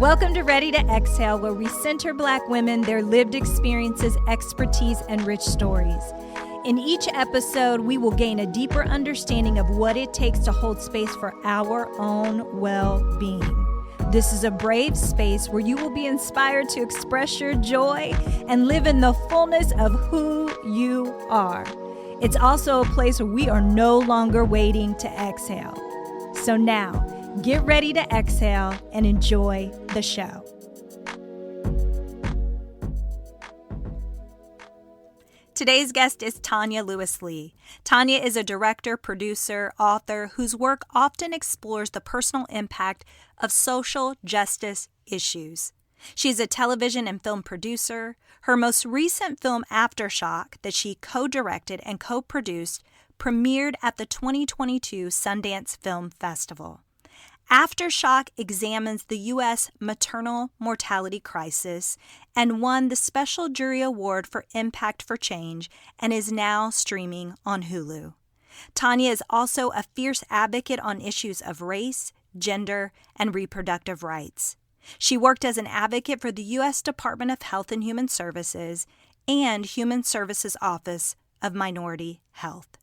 Welcome to Ready to Exhale, where we center Black women, their lived experiences, expertise, and rich stories. In each episode, we will gain a deeper understanding of what it takes to hold space for our own well-being. This is a brave space where you will be inspired to express your joy and live in the fullness of who you are. It's also a place where we are no longer waiting to exhale. So now, get ready to exhale and enjoy the show. Today's guest is Tonya Lewis Lee. Tonya is a director, producer, author whose work often explores the personal impact of social justice issues. She is a television and film producer. Her most recent film, Aftershock, that she co-directed and co-produced, premiered at the 2022 Sundance Film Festival. Aftershock examines the U.S. maternal mortality crisis and won the Special Jury Award for Impact for Change and is now streaming on Hulu. Tonya is also a fierce advocate on issues of race, gender, and reproductive rights. She worked as an advocate for the U.S. Department of Health and Human Services and Human Services Office of Minority Health.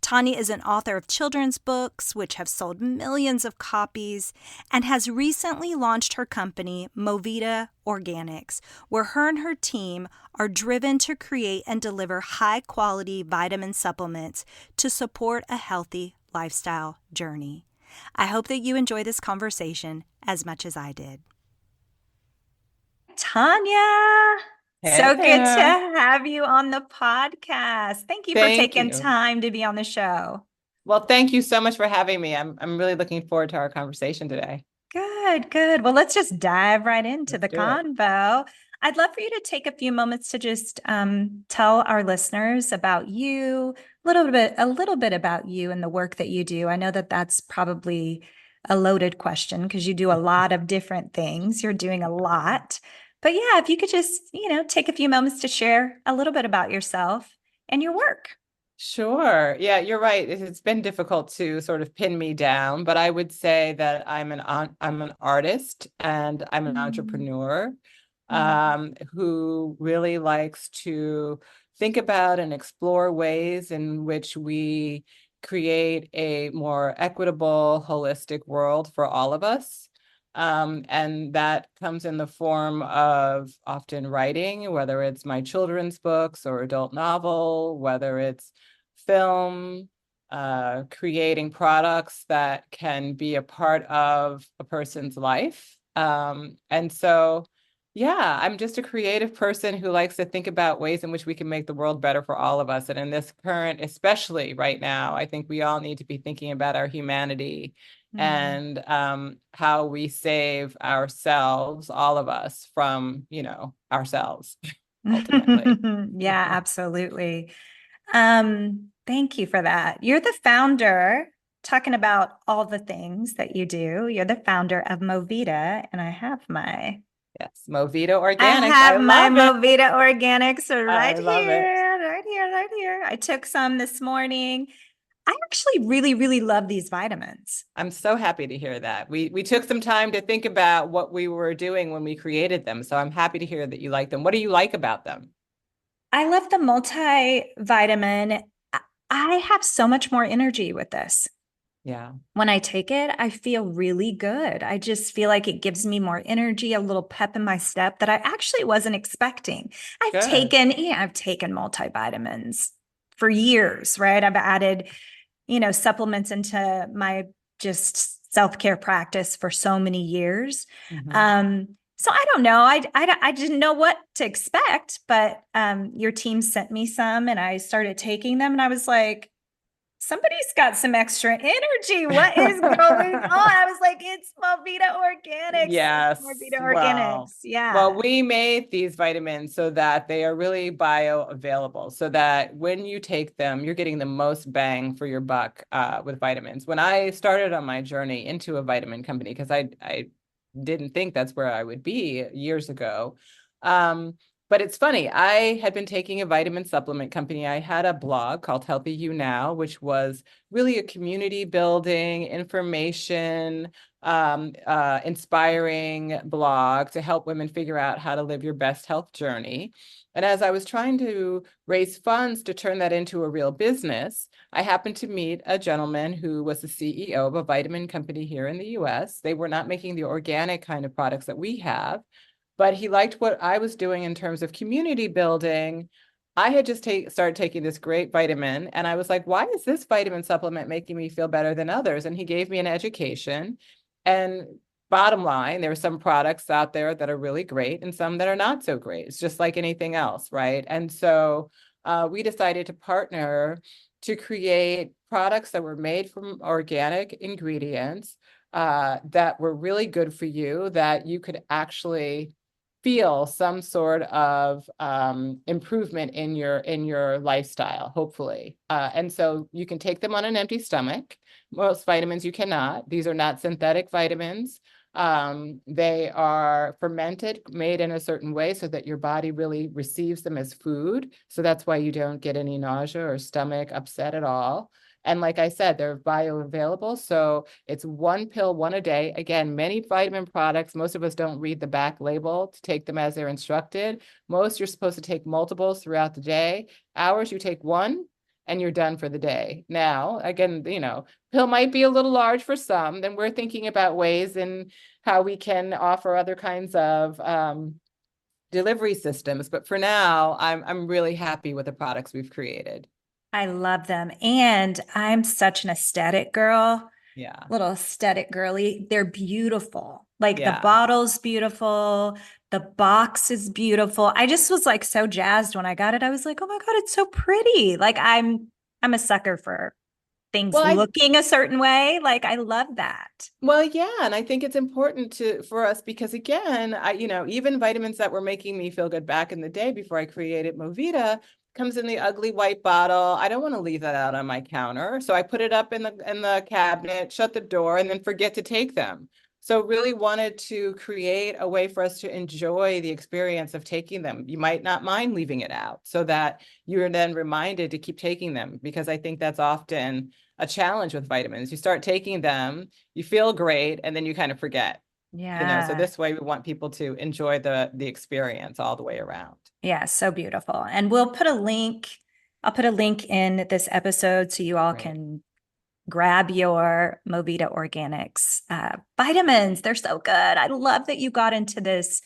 Tonya is an author of children's books, which have sold millions of copies, and has recently launched her company, Movita Organics, where her and her team are driven to create and deliver high-quality vitamin supplements to support a healthy lifestyle journey. I hope that you enjoy this conversation as much as I did. Tonya! Hey so there. good to have you on the podcast. Thank you for taking time to be on the show. Well, thank you so much for having me. I'm really looking forward to our conversation today. Good. Well, let's just dive right into the convo. I'd love for you to take a few moments to just tell our listeners about you, a little bit about you and the work that you do. I know that that's probably a loaded question because you do a lot of different things. You're doing a lot. But yeah, if you could just, take a few moments to share a little bit about yourself and your work. Sure. Yeah, you're right. It's been difficult to sort of pin me down, but I would say that I'm an artist and I'm an entrepreneur who really likes to think about and explore ways in which we create a more equitable, holistic world for all of us. And that comes in the form of often writing, whether it's my children's books or adult novel, whether it's film, creating products that can be a part of a person's life. And so, yeah, I'm just a creative person who likes to think about ways in which we can make the world better for all of us. And in this current, especially right now, I think we all need to be thinking about our humanity and how we save ourselves, all of us, from, ourselves, ultimately. Yeah, absolutely. Thank you for that. You're the founder, talking about all the things that you do. You're the founder of Movita, and I have my... Yes, Movita Organics. I have my Movita Organics right here. I took some this morning. I actually really, really love these vitamins. I'm so happy to hear that. We took some time to think about what we were doing when we created them. So I'm happy to hear that you like them. What do you like about them? I love the multivitamin. I have so much more energy with this. Yeah. When I take it, I feel really good. I just feel like it gives me more energy, a little pep in my step that I actually wasn't expecting. I've taken multivitamins for years, right? I've added supplements into my just self-care practice for so many years. So I don't know. I didn't know what to expect, but your team sent me some and I started taking them and I was like, somebody's got some extra energy. What is going on? I was like, it's Movita Organics. Yes. Movita Organics. Yeah. Well, we made these vitamins so that they are really bioavailable, so that when you take them, you're getting the most bang for your buck with vitamins. When I started on my journey into a vitamin company, because I didn't think that's where I would be years ago, But it's funny, I had been taking a vitamin supplement company. I had a blog called Healthy You Now, which was really a community building, information, inspiring blog to help women figure out how to live your best health journey. And as I was trying to raise funds to turn that into a real business, I happened to meet a gentleman who was the CEO of a vitamin company here in the US. They were not making the organic kind of products that we have, but he liked what I was doing in terms of community building. I had just started taking this great vitamin, and I was like, why is this vitamin supplement making me feel better than others? And he gave me an education. And bottom line, there are some products out there that are really great and some that are not so great. It's just like anything else, right? And so we decided to partner to create products that were made from organic ingredients that were really good for you, that you could actually feel some sort of improvement in your lifestyle, hopefully. And so you can take them on an empty stomach. Most vitamins you cannot. These are not synthetic vitamins. They are fermented, made in a certain way so that your body really receives them as food. So that's why you don't get any nausea or stomach upset at all. And like I said, they're bioavailable. So it's one pill, one a day. Again, many vitamin products, most of us don't read the back label to take them as they're instructed. Most you're supposed to take multiples throughout the day. Ours, you take one and you're done for the day. Now, again, pill might be a little large for some. Then we're thinking about ways in how we can offer other kinds of delivery systems. But for now, I'm really happy with the products we've created. I love them. And I'm such an aesthetic girl, Yeah. little aesthetic girly. They're beautiful. Like the Yeah. bottle's beautiful. The box is beautiful. I just was like so jazzed when I got it. I was like, oh my God, it's so pretty. Like I'm a sucker for things Well, I looking a certain way. Like I love that. Well, yeah, and I think it's important for us because again, even vitamins that were making me feel good back in the day before I created Movita comes in the ugly white bottle. I don't want to leave that out on my counter. So I put it up in the cabinet, shut the door, and then forget to take them. So really wanted to create a way for us to enjoy the experience of taking them. You might not mind leaving it out so that you're then reminded to keep taking them, because I think that's often a challenge with vitamins. You start taking them, you feel great, and then you kind of forget. So Yeah. this way we want people to enjoy the experience all the way around. Yeah. So beautiful. And I'll put a link in this episode so you all Right. can grab your Movita Organics vitamins. They're so good. I love that you got into this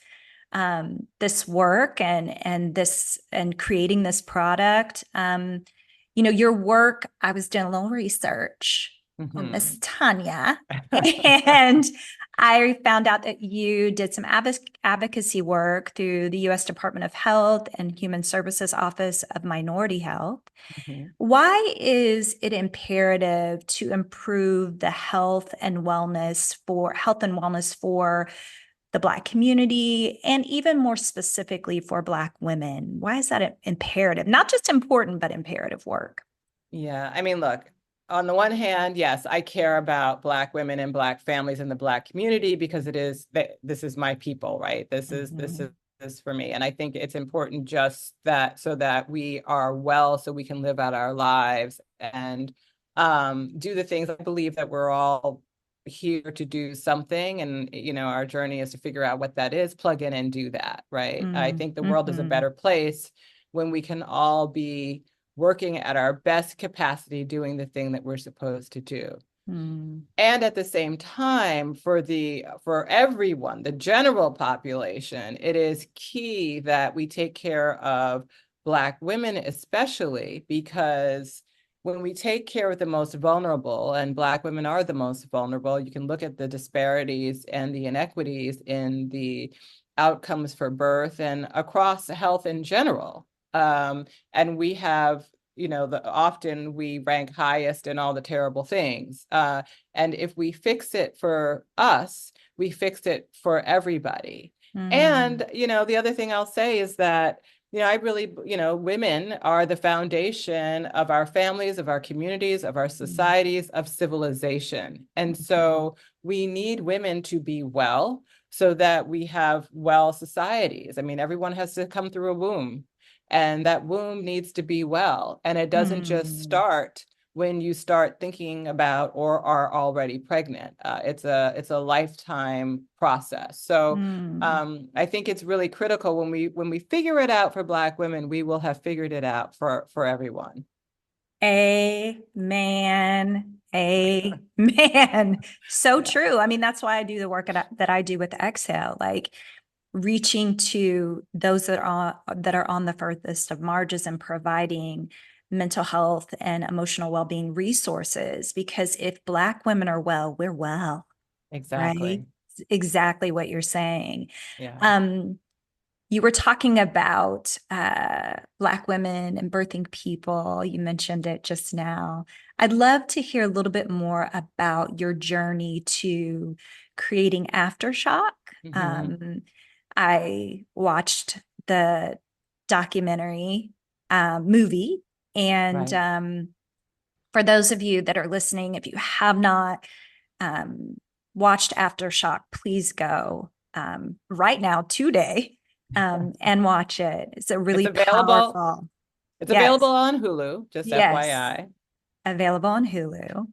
work and creating this product. Your work, I was doing a little research on Miss Mhm. Tonya, and I found out that you did some advocacy work through the U.S. Department of Health and Human Services Office of Minority Health. Mhm. Why is it imperative to improve the health and wellness for the Black community, and even more specifically for Black women? Why is that imperative? Not just important, but imperative work. Yeah, I mean, look, on the one hand, yes, I care about Black women and Black families in the Black community because this is my people, right? This is for me. And I think it's important just that so that we are well, so we can live out our lives and do the things. I believe that we're all here to do something, and our journey is to figure out what that is, plug in and do that, right? I think the world is a Mm-hmm. better place when we can all be working at our best capacity, doing the thing that we're supposed to do. Mm. And at the same time, for everyone, the general population, it is key that we take care of Black women, especially because when we take care of the most vulnerable, and Black women are the most vulnerable, you can look at the disparities and the inequities in the outcomes for birth and across health in general. And we have, often we rank highest in all the terrible things. And if we fix it for us, we fix it for everybody. Mm. And, the other thing I'll say is that, I really, women are the foundation of our families, of our communities, of our societies, of civilization. And Mhm. so we need women to be well. so that we have well societies. I mean, everyone has to come through a womb, and that womb needs to be well. And it doesn't just Hmm. start when you start thinking about or are already pregnant. It's a lifetime process. So Hmm. I think it's really critical when we figure it out for Black women, we will have figured it out for everyone. Amen. Amen. So Yeah, true. I mean, that's why I do the work that I do with Exhale, like reaching to those that are on the furthest of margins and providing mental health and emotional well-being resources. Because if Black women are well, we're well, right? exactly. Exactly what you're saying. Yeah. Um, you were talking about Black women and birthing people. You mentioned it just now. I'd love to hear a little bit more about your journey to creating Aftershock. Hmm. Um, I watched the documentary movie, and Right. for those of you that are listening, if you have not um, watched Aftershock, please go right now, today, and watch it. It's a It's really available. powerful, It's available yes, on Hulu, just yes, FYI. available on Hulu.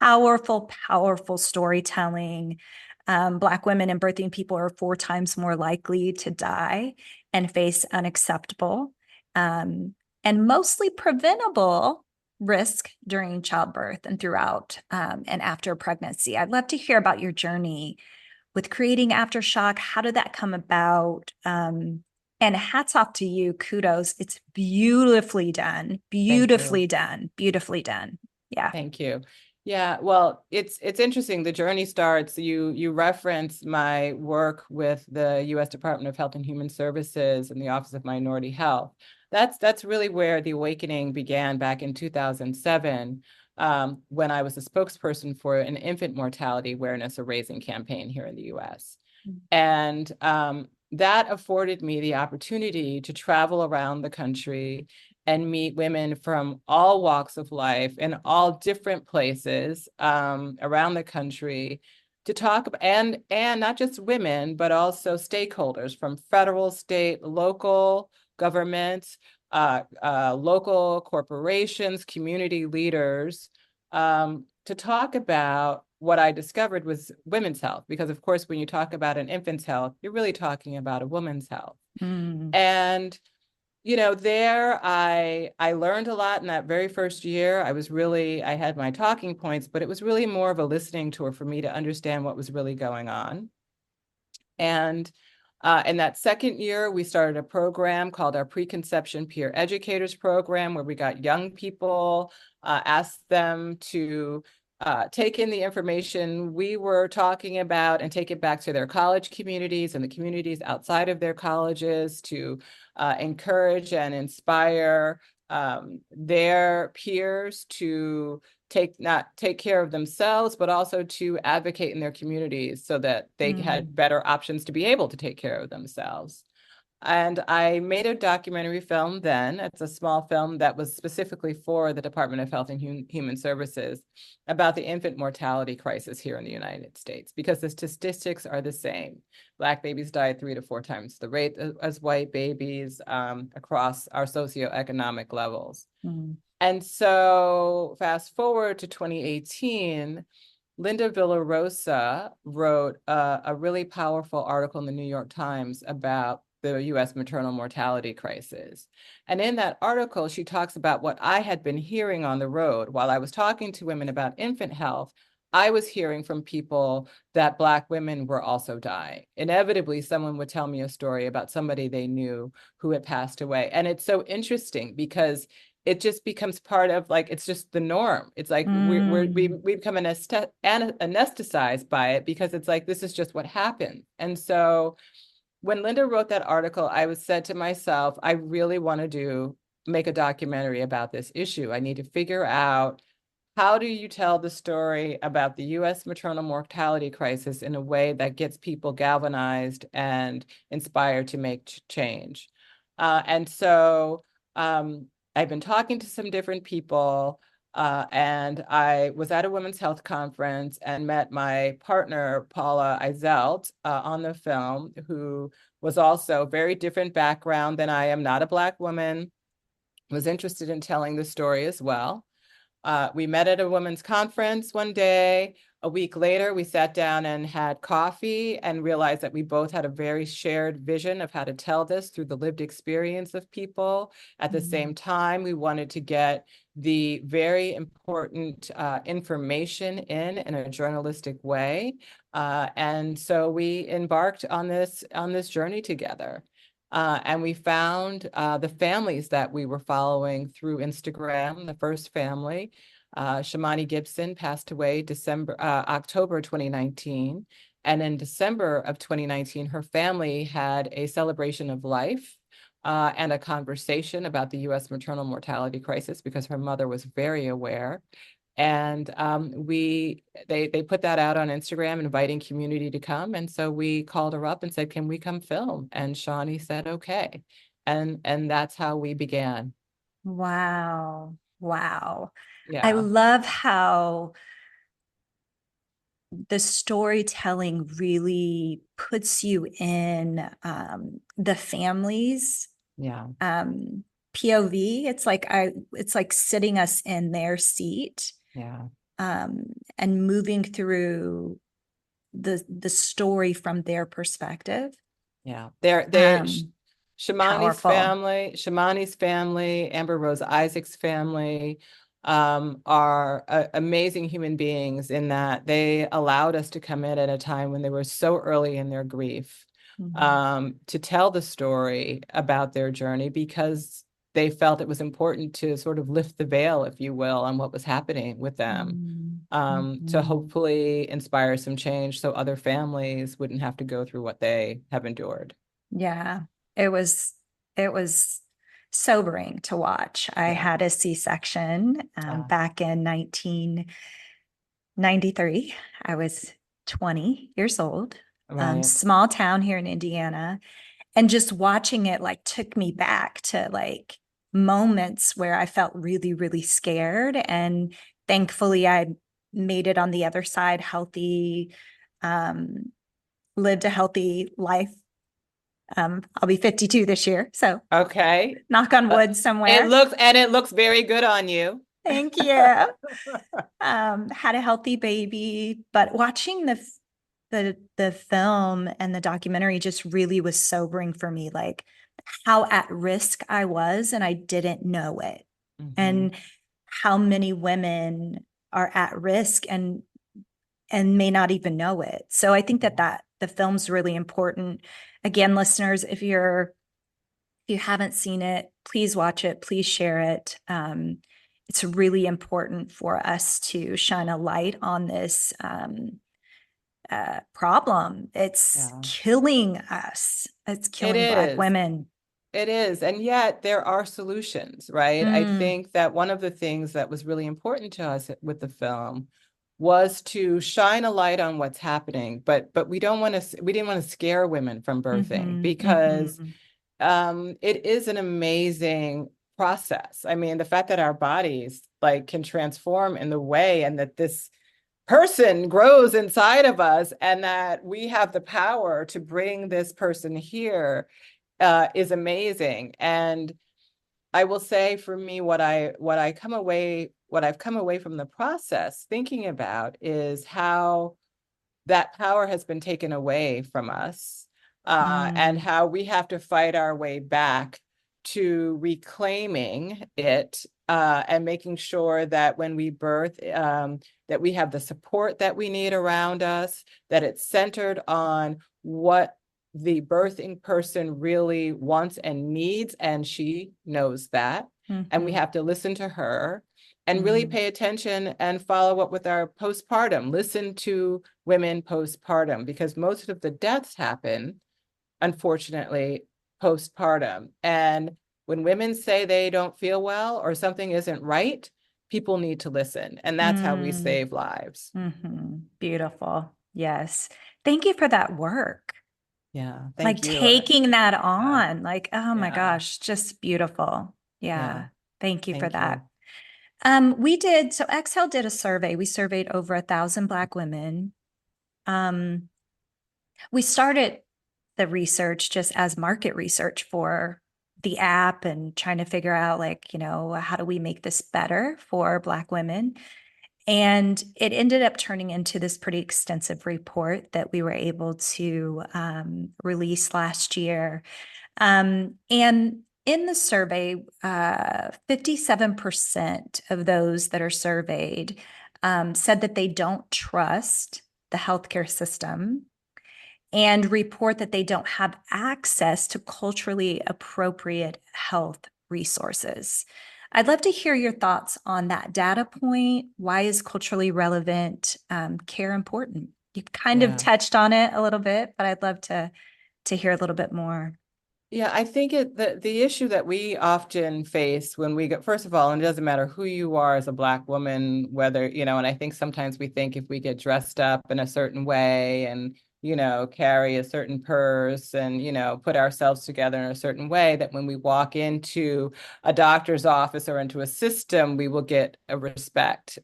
Powerful, powerful storytelling. Black women and birthing people are 4 times more likely to die and face unacceptable and mostly preventable risk during childbirth and throughout and after pregnancy. I'd love to hear about your journey with creating Aftershock. How did that come about? And hats off to you. Kudos. It's beautifully done. Thank you. Beautifully done. Beautifully done. Yeah. Thank you. Yeah, well, it's interesting. The journey starts. You reference my work with the U.S. Department of Health and Human Services and the Office of Minority Health. That's really where the awakening began back in 2007, when I was a spokesperson for an infant mortality awareness or raising campaign here in the U.S. And that afforded me the opportunity to travel around the country and meet women from all walks of life in all different places around the country to talk about, and not just women, but also stakeholders from federal, state, local governments, local corporations, community leaders, to talk about what I discovered was women's health. Because of course, when you talk about an infant's health, you're really talking about a woman's health. Mm. And there I learned a lot in that very first year. I had my talking points, but it was really more of a listening tour for me to understand what was really going on. And in that second year, we started a program called our Preconception Peer Educators Program, where we got young people, asked them to take in the information we were talking about and take it back to their college communities and the communities outside of their colleges to encourage and inspire their peers to not take care of themselves, but also to advocate in their communities so that they had Mm. better options to be able to take care of themselves. And I made a documentary film then. It's a small film that was specifically for the Department of Health and Human Services about the infant mortality crisis here in the United States, because the statistics are the same. Black babies die 3 to 4 times the rate as white babies across our socioeconomic levels. Mm. And so fast forward to 2018, Linda Villarosa wrote a really powerful article in the New York Times about the US maternal mortality crisis. And in that article, she talks about what I had been hearing on the road. While I was talking to women about infant health, I was hearing from people that Black women were also dying. Inevitably, someone would tell me a story about somebody they knew who had passed away. And it's so interesting because it just becomes part of, like, it's just the norm. It's like we become anesthetized by it because it's like, this is just what happened. And so when Linda wrote that article, I was said to myself, I really want to make a documentary about this issue. I need to figure out, how do you tell the story about the US maternal mortality crisis in a way that gets people galvanized and inspired to make change? And so I've been talking to some different people. And I was at a women's health conference and met my partner, Paula Izelt, on the film, who was also very different background than I am, not a Black woman, was interested in telling the story as well. We met at a women's conference one day. A week later, we sat down and had coffee and realized that we both had a very shared vision of how to tell this through the lived experience of people. At the same time, we wanted to get the very important information in a journalistic way. And so we embarked on this journey together. And we found the families that we were following through Instagram. The first family, Shamani Gibson, passed away October 2019. And in December of 2019, her family had a celebration of life and a conversation about the U.S. maternal mortality crisis because her mother was very aware. And they put that out on Instagram, inviting community to come. And so we called her up and said, "Can we come film?" And Shawnee said, "Okay." And that's how we began. Wow. Wow. I Yeah, love how the storytelling really puts you in the families yeah, POV. It's like sitting us in their seat yeah, and moving through the story from their perspective. yeah. Um, Powerful. Shamani's family, Amber Rose Isaac's family, are amazing human beings in that they allowed us to come in at a time when they were so early in their grief, to tell the story about their journey because they felt it was important to sort of lift the veil, if you will, on what was happening with them, to Mm-hmm. hopefully inspire some change so other families wouldn't have to go through what they have endured. Yeah, it was it was sobering to watch. I Yeah. had a C-section Yeah. back in 1993. I was 20 years old. Right. Small town here in Indiana, and just watching it like took me back to like moments where I felt really, really scared. And thankfully, I made it on the other side, healthy, um, lived a healthy life. I'll be 52 this year, so Okay. knock on Uh, wood somewhere. it looks very good on you. Thank you. Had a healthy baby, but watching the film and the documentary just really was sobering for me, like how at risk I was and I didn't know it. Mhm. And how many women are at risk and may not even know it. So I think Yeah. that the film's really important. Again, listeners, if you haven't seen it, please watch it, please share it. It's really important for us to shine a light on this problem. It's Yeah. killing us. It's It killing Black is. women. It is. And yet there are solutions, right? I Mm, think that one of the things that was really important to us with the film was to shine a light on what's happening, but we didn't want to scare women from birthing mm-hmm, because mm-hmm, it is an amazing process. I mean, the fact that our bodies like can transform in the way and that this person grows inside of us and that we have the power to bring this person here is amazing. And I will say for me, what I've come away from the process thinking about is how that power has been taken away from us, and mm, how we have to fight our way back to reclaiming it, and making sure that when we birth, that we have the support that we need around us, that it's centered on what the birthing person really wants and needs, and she knows that. And we mm-hmm, have to listen to her and really mm, pay attention and follow up with our postpartum. Listen to women postpartum because most of the deaths happen, unfortunately, postpartum. And when women say they don't feel well or something isn't right, people need to listen. And that's how we mm, save lives. mm-hmm. Beautiful. Yes. Thank you for that work. Yeah. Like Thank you. taking that Yeah. on, like, oh my Yeah. gosh, just beautiful. Yeah. Yeah. Thank you for Thank you. that. So Exhale did a survey. We surveyed over 1,000 Black women. Um, we started the research just as market research for the app and trying to figure out, like, how do we make this better for Black women? And it ended up turning into this pretty extensive report that we were able to release last year. And in the survey, 57% of those that are surveyed said that they don't trust the healthcare system and report that they don't have access to culturally appropriate health resources. I'd love to hear your thoughts on that data point. Why is culturally relevant care important? You kind of Yeah. touched on it a little bit, but I'd love to hear a little bit more. Yeah, I think the issue that we often face when we go, first of all, and it doesn't matter who you are as a Black woman, whether, and I think sometimes we think if we get dressed up in a certain way and, carry a certain purse and, put ourselves together in a certain way, that when we walk into a doctor's office or into a system, we will get a respect,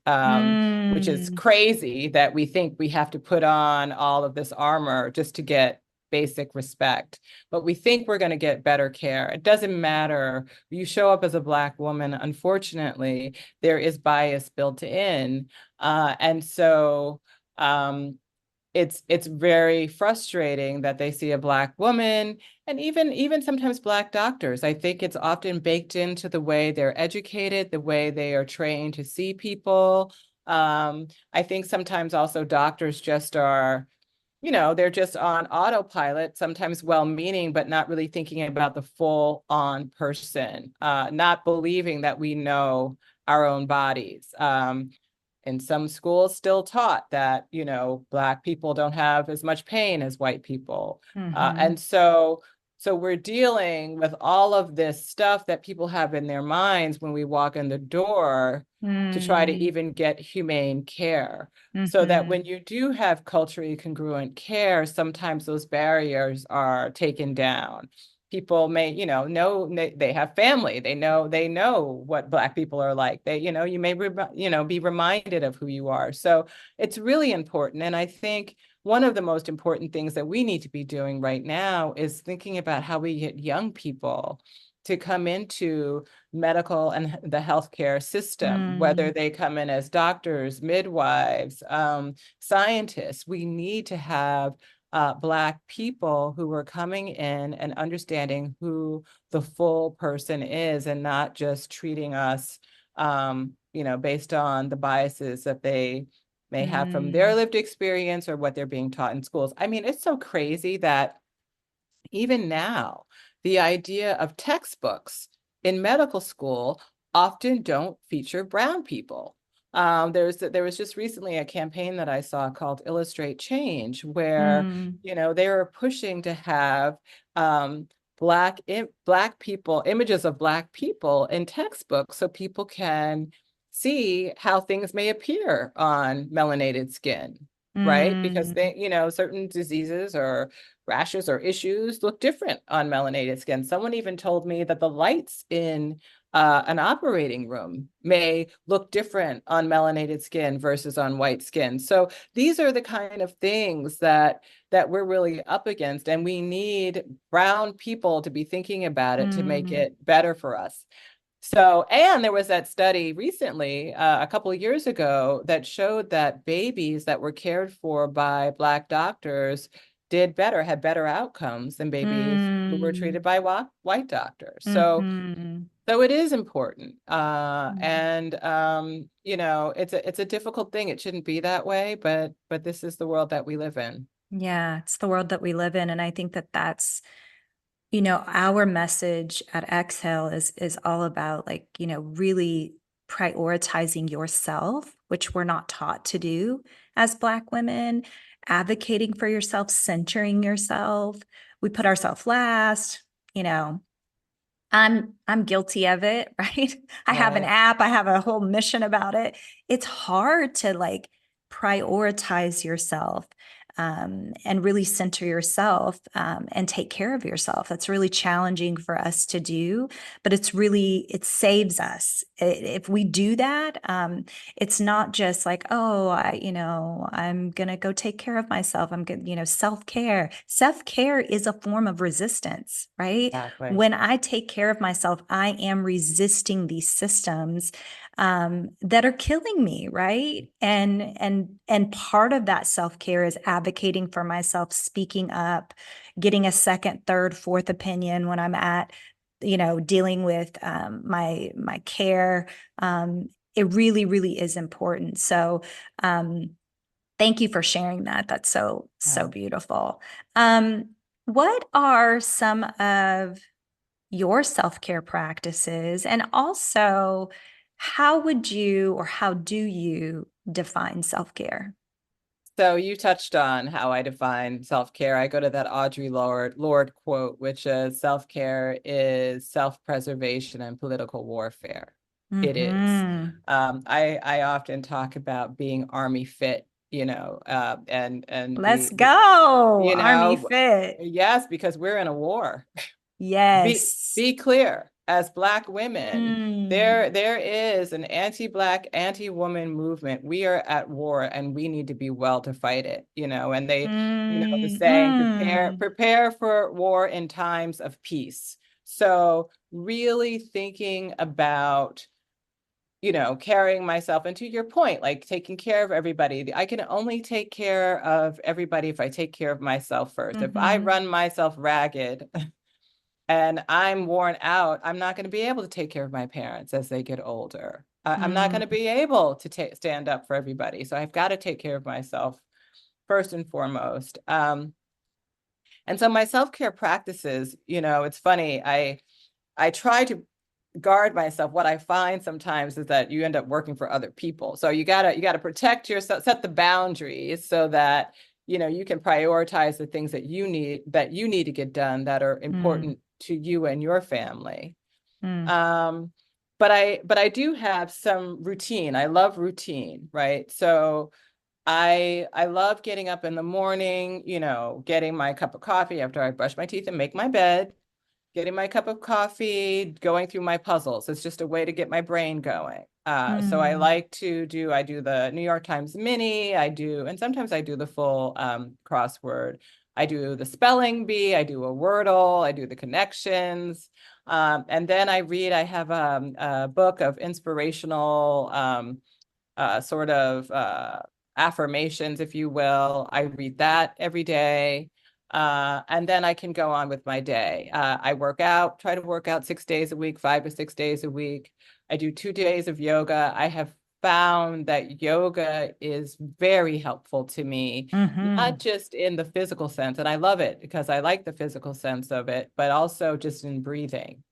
which is Mm, crazy that we think we have to put on all of this armor just to get basic respect, but we think we're going to get better care. It doesn't matter. You show up as a Black woman, unfortunately, there is bias built in. And so it's very frustrating that they see a Black woman and even sometimes Black doctors. I think it's often baked into the way they're educated, the way they are trained to see people. I think sometimes also doctors just are, they're just on autopilot, sometimes well-meaning, but not really thinking about the full-on person, not believing that we know our own bodies. And some schools still taught that, Black people don't have as much pain as white people. mhm, And so we're dealing with all of this stuff that people have in their minds when we walk in the door to try to mm, even get humane care. So that when mhm, you do have culturally congruent care, sometimes those barriers are taken down. People may, know they have family. They know what Black people are like. You may, be reminded of who you are. So it's really important. And I think one of the most important things that we need to be doing right now is thinking about how we get young people to come into medical and the healthcare system, whether mm, they come in as doctors, midwives, scientists. We need to have Black people who are coming in and understanding who the full person is and not just treating us, based on the biases that they may have from their mm, lived experience or what they're being taught in schools. I mean, it's so crazy that even now, the idea of textbooks in medical school often don't feature brown people. There was just recently a campaign that I saw called Illustrate Change, where mm, they were pushing to have um, black people, images of Black people in textbooks, so people can see how things may appear on melanated skin, right? Because mm, certain diseases or rashes or issues look different on melanated skin. Someone even told me that the lights in an operating room may look different on melanated skin versus on white skin. So these are the kind of things that we're really up against, and we need brown people to be thinking about it to make mm, it better for us. So, and there was that study recently, a couple of years ago, that showed that babies that were cared for by Black doctors had better outcomes than babies who were mm, treated by white doctors. mhm, So it is important. mm. And it's a difficult thing. It shouldn't be that way, but this is the world that we live in. Yeah, it's the world that we live in. And I think that that's, our message at Exhale is all about, like, really prioritizing yourself, which we're not taught to do as Black women, advocating for yourself, centering yourself. We put ourselves last, you know. I'm guilty of it, right? I have an Right. app, I have a whole mission about it. It's hard to, like, prioritize yourself. and really center yourself, and take care of yourself. That's really challenging for us to do, but it saves us. If we do that, it's not just like, oh, I'm going to go take care of myself. I'm good. Self-care. Self-care is a form of resistance, right? Exactly. When I take care of myself, I am resisting these systems that are killing me, right? And part of that self-care is advocating for myself, speaking up, getting a second, third, fourth opinion when I'm dealing with my care. It really, really is important. So thank you for sharing that. That's so Yeah. beautiful. What are some of your self-care practices? And also, how do you define self-care? So you touched on how I define self-care. I go to that Audre Lorde quote, which is self-care is self-preservation and political warfare. It is. Mm-hmm. I often talk about being army fit, and Let's go, you Army know, Fit. yes, because we're in a war. Yes. Be clear, as Black women, Mm. there is an anti-Black, anti-woman movement. We are at war and we need to be well to fight it, and the Mm. saying, Mm. prepare for war in times of peace. So really thinking about carrying myself, and to your point, like taking care of everybody. I can only take care of everybody if I take care of myself first. If I Mm-hmm. run myself ragged and I'm worn out, I'm not going to be able to take care of my parents as they get older. I'm not going to Mm. be able to stand up for everybody. So I've got to take care of myself first and foremost. And so my self-care practices, it's funny. I try to guard myself. What I find sometimes is that you end up working for other people. So you gotta protect yourself, set the boundaries so that you can prioritize the things that you need to get done that are Mm. important to you and your family. Mm. Um, but I do have some routine. I love routine, right? So I love getting up in the morning, getting my cup of coffee after I brush my teeth and make my bed, getting my cup of coffee, going through my puzzles. It's just a way to get my brain going. So Mm. I do the New York Times mini, and sometimes I do the full crossword. I do the spelling bee, I do a Wordle, I do the connections. And then I have a book of inspirational sort of affirmations, if you will. I read that every day. And then I can go on with my day. I work out, try to work out 6 days a week, 5 to 6 days a week. I do 2 days of yoga. I have found that yoga is very helpful to me, not Mm-hmm. just in the physical sense, and I love it because I like the physical sense of it, but also just in breathing,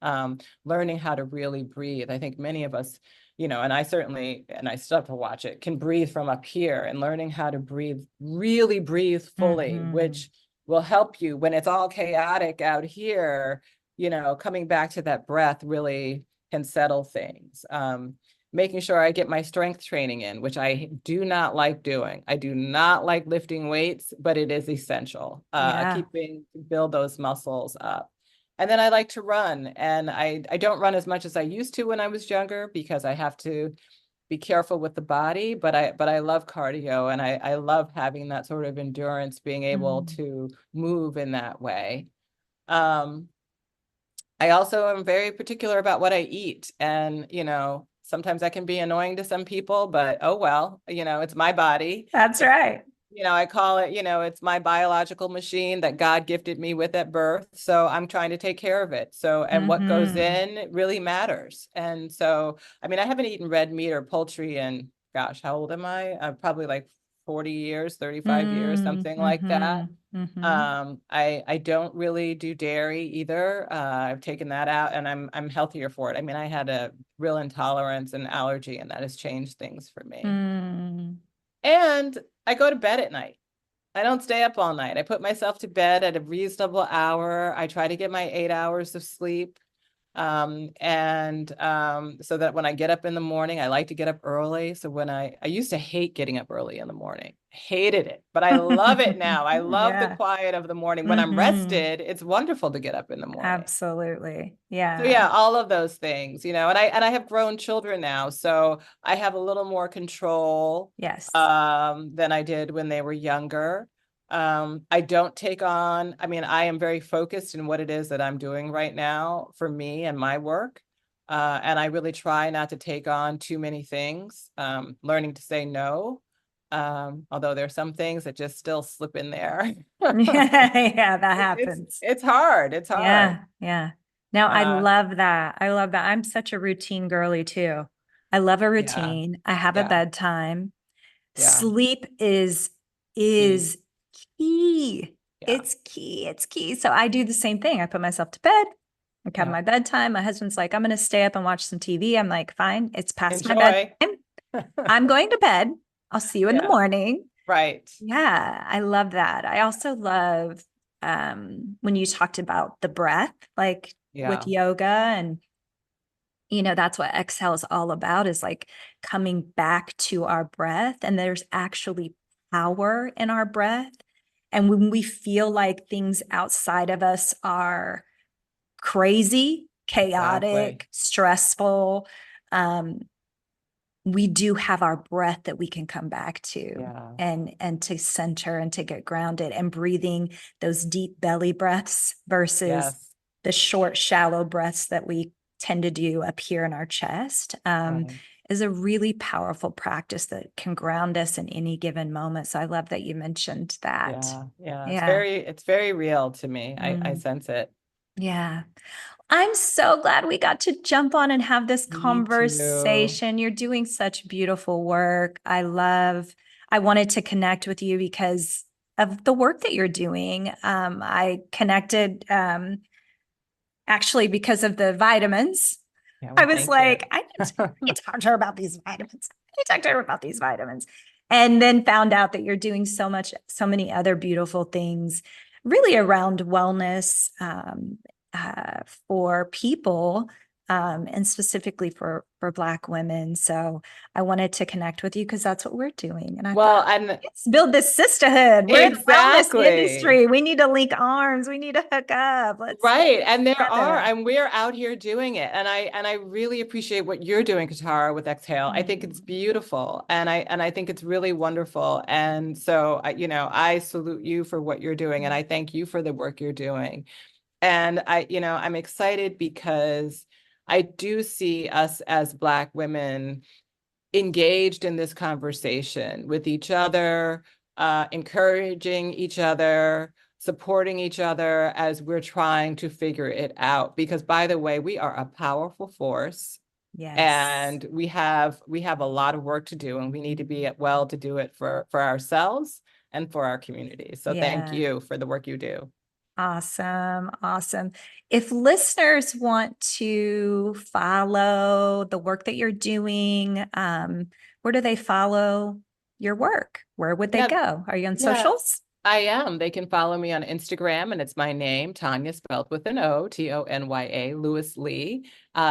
learning how to really breathe. I think many of us, and I still have to watch it, can breathe from up here, and learning how to breathe, really breathe fully, Mm-hmm. which will help you when it's all chaotic out here, coming back to that breath really can settle things. Making sure I get my strength training in, which I do not like doing. I do not like lifting weights, but it is essential. Yeah. Keeping to build those muscles up. And then I like to run, and I don't run as much as I used to when I was younger because I have to be careful with the body, but I love cardio, and I love having that sort of endurance, being able Mm. to move in that way. Um, I also am very particular about what I eat, and sometimes that can be annoying to some people, but oh well, it's my body. That's right. I call it, it's my biological machine that God gifted me with at birth. So I'm trying to take care of it. So, and what goes Mm-hmm. in really matters. And so, I mean, I haven't eaten red meat or poultry in, gosh, how old am I? Probably like 40 years, 35 years, something like that. Mm-hmm. Mm-hmm. I don't really do dairy either. I've taken that out, and I'm healthier for it. I mean, I had a real intolerance and allergy, and that has changed things for me. Mm. And I go to bed at night. I don't stay up all night. I put myself to bed at a reasonable hour. I try to get my 8 hours of sleep. So that when I get up in the morning, I like to get up early. So when I used to hate getting up early in the morning, hated it, but I love it now. I love the Yeah. quiet of the morning. When I'm Mm-hmm. rested, it's wonderful to get up in the morning. Absolutely. So Yeah. yeah, all of those things, and I have grown children now, so I have a little more control Yes. than I did when they were younger. I don't take on, I mean, I am very focused in what it is that I'm doing right now for me and my work. And I really try not to take on too many things, learning to say no. Although there's some things that just still slip in there. Yeah, that It's happens. it's hard. It's hard. Yeah, yeah. No, I Uh, love that. I love that. I'm such a routine girly too. I love a yeah, routine. I have a yeah, bedtime. yeah. Sleep is Key. is key. Yeah. It's key. It's key. So I do the same thing. I put myself to bed. I have Yeah. my bedtime. My husband's like, I'm going to stay up and watch some TV. I'm like, fine. It's past my Enjoy. bedtime. I'm going to bed. I'll see you in the Yeah. morning. Right. Yeah, I love that. I also love when you talked about the breath, like with Yeah. yoga, and that's what exhale is all about, is like coming back to our breath. And there's actually power in our breath. And when we feel like things outside of us are crazy, Exactly. chaotic, stressful, um, we do have our breath that we can come back to, Yeah. and to center and to get grounded, and breathing those deep belly breaths versus Yes. the short, shallow breaths that we tend to do up here in our chest, Right. is a really powerful practice that can ground us in any given moment. So I love that you mentioned that. Yeah. Yeah. Yeah. It's very real to me. I Mm, sense it. yeah. I'm so glad we got to jump on and have this Me too. conversation. You're doing such beautiful work. I wanted to connect with you because of the work that you're doing. I connected actually because of the vitamins. Yeah. I Well, was thank you. like, I need to talk to her about these vitamins. I need to talk to her about these vitamins. And then found out that you're doing so many other beautiful things really around wellness, for people, and specifically for Black women. So I wanted to connect with you because that's what we're doing. And I Well, thought, and let's build this sisterhood. We're in the wellness exactly. industry. We need to link arms. We need to hook up. Let's Right. get And together. we're out here doing it. And I really appreciate what you're doing, Katara, with Exhale. I think it's Mm. beautiful. And I think it's really wonderful. And so I salute you for what you're doing. And I thank you for the work you're doing. And I'm excited because I do see us as Black women engaged in this conversation with each other, encouraging each other, supporting each other as we're trying to figure it out. Because by the way, we are a powerful force, Yes. and we have a lot of work to do, and we need to be well to do it for ourselves and for our community. So thank Yeah. you for the work you do. Awesome. Awesome. If listeners want to follow the work that you're doing, where do they follow your work? Where would they Yeah, go? Are you on yeah. socials? I am. They can follow me on Instagram, and it's my name, Tonya, spelled with an O, Tonya Lewis Lee.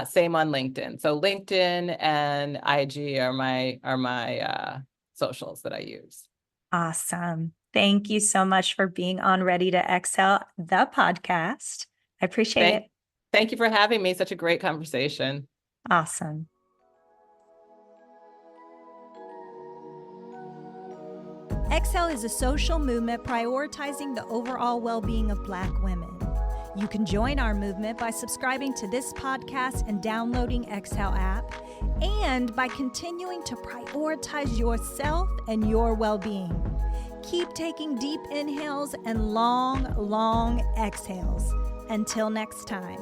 Same on LinkedIn. So LinkedIn and IG are my socials that I use. Awesome. Thank you so much for being on Ready to Exhale, the podcast. I appreciate it. Thank thank you for having me. Such a great conversation. Awesome. Exhale is a social movement prioritizing the overall well-being of Black women. You can join our movement by subscribing to this podcast and downloading Exhale app, and by continuing to prioritize yourself and your well-being. Keep taking deep inhales and long, long exhales. Until next time.